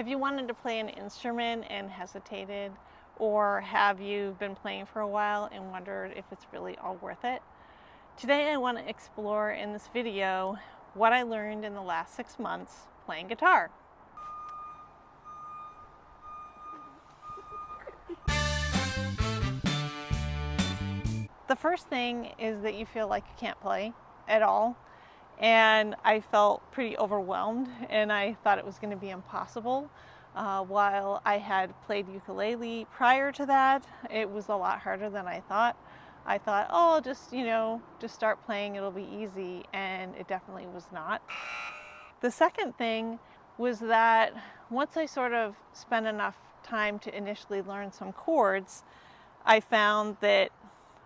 Have you wanted to play an instrument and hesitated, or have you been playing for a while and wondered if it's really all worth it? Today I want to explore in this video what I learned in the last 6 months playing guitar. The first thing is that you feel like you can't play at all, and I felt pretty overwhelmed and I thought it was going to be impossible. While I had played ukulele prior to that, it was a lot harder than I thought. I thought, oh, just start playing, it'll be easy, and it definitely was not. The second thing was that once I sort of spent enough time to initially learn some chords, I found that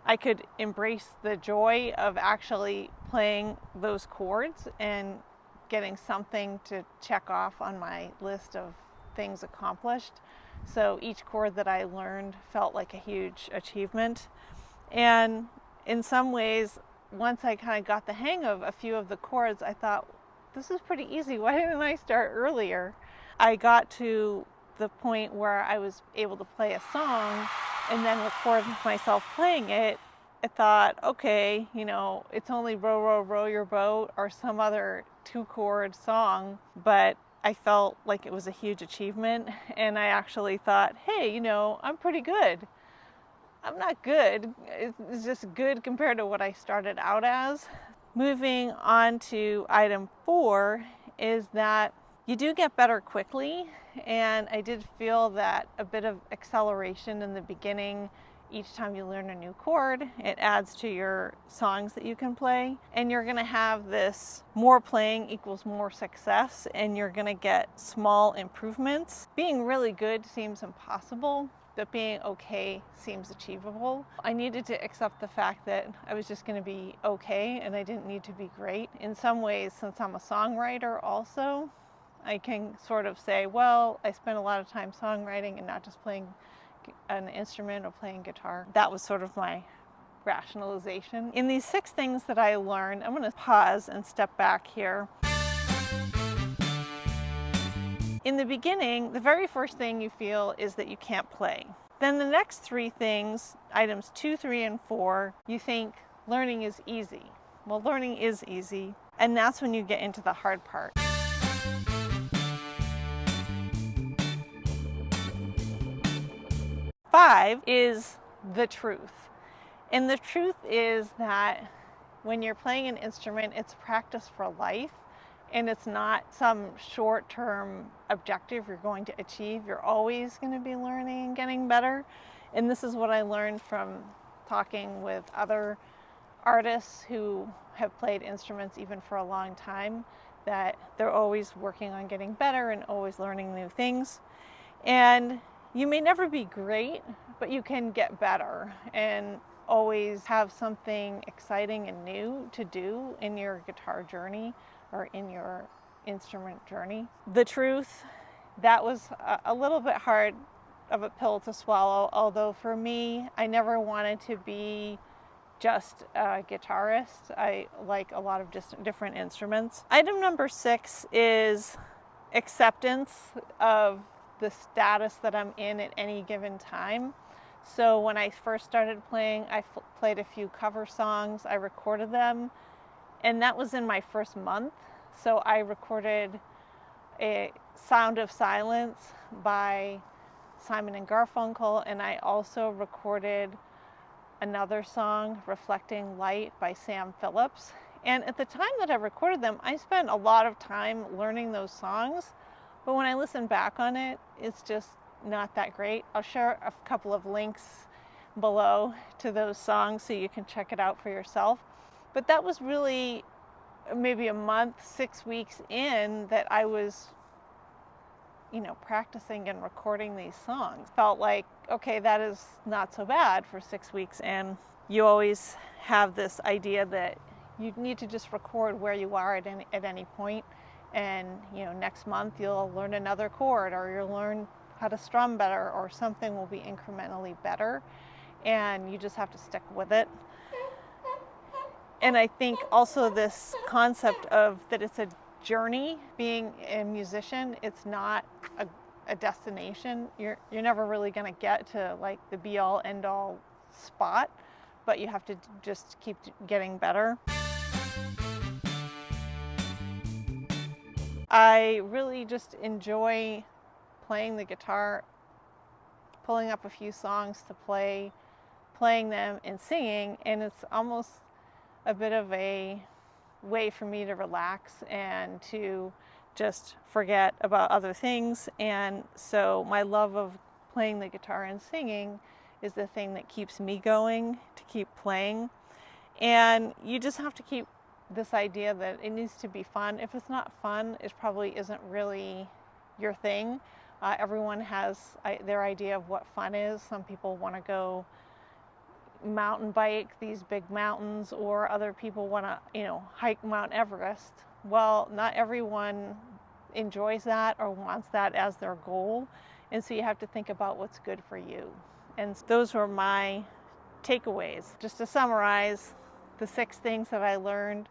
I could embrace the joy of actually playing those chords and getting something to check off on my list of things accomplished. So each chord that I learned felt like a huge achievement. And in some ways, once I kind of got the hang of a few of the chords, I thought, this is pretty easy. Why didn't I start earlier? I got to the point where I was able to play a song and then record myself playing it. I thought, okay, it's only Row, Row, Row Your Boat or some other 2-chord song, but I felt like it was a huge achievement, and I actually thought, hey, I'm pretty good. I'm not good, it's just good compared to what I started out as. Moving on to item 4 is that you do get better quickly, and I did feel that a bit of acceleration in the beginning. Each time you learn a new chord, it adds to your songs that you can play, and you're going to have this more playing equals more success, and you're going to get small improvements. Being really good seems impossible, but being okay seems achievable. I needed to accept the fact that I was just going to be okay and I didn't need to be great. In some ways, since I'm a songwriter also, I can sort of say, well, I spent a lot of time songwriting and not just playing an instrument or playing guitar. That was sort of my rationalization. In these 6 things that I learned, I'm going to pause and step back here. In the beginning, the very first thing you feel is that you can't play. Then the next 3 things, items 2, 3, and 4, you think learning is easy. Well, learning is easy, and that's when you get into the hard part. Five is the truth. And the truth is that when you're playing an instrument, it's practice for life, and it's not some short-term objective you're going to achieve. You're always going to be learning and getting better. And this is what I learned from talking with other artists who have played instruments even for a long time, that they're always working on getting better and always learning new things. And you may never be great, but you can get better and always have something exciting and new to do in your guitar journey or in your instrument journey. The truth, that was a little bit hard of a pill to swallow, although for me, I never wanted to be just a guitarist. I like a lot of different instruments. Item number 6 is acceptance of the status that I'm in at any given time. So when I first started playing, I played a few cover songs, I recorded them, and that was in my first month. So I recorded a Sound of Silence by Simon and Garfunkel, and I also recorded another song, Reflecting Light by Sam Phillips. And at the time that I recorded them, I spent a lot of time learning those songs. But when I listen back on it, it's just not that great. I'll share a couple of links below to those songs so you can check it out for yourself. But that was really maybe a month, 6 weeks in that I was, practicing and recording these songs. Felt like, okay, that is not so bad for 6 weeks. And you always have this idea that you need to just record where you are at any point. And next month you'll learn another chord, or you'll learn how to strum better, or something will be incrementally better, and you just have to stick with it. And I think also this concept of that it's a journey. Being a musician, it's not a destination. You're never really going to get to like the be all end all spot, but you have to just keep getting better. I really just enjoy playing the guitar, pulling up a few songs to play, playing them and singing, and it's almost a bit of a way for me to relax and to just forget about other things. And so my love of playing the guitar and singing is the thing that keeps me going to keep playing. And you just have to keep this idea that it needs to be fun. If it's not fun, it probably isn't really your thing. Everyone has their idea of what fun is. Some people want to go mountain bike these big mountains, or other people want to, hike Mount Everest. Well, not everyone enjoys that or wants that as their goal. And so you have to think about what's good for you. And those were my takeaways. Just to summarize, the 6 things that I learned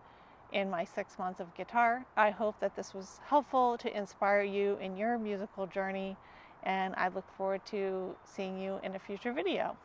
in my 6 months of guitar. I hope that this was helpful to inspire you in your musical journey, and I look forward to seeing you in a future video.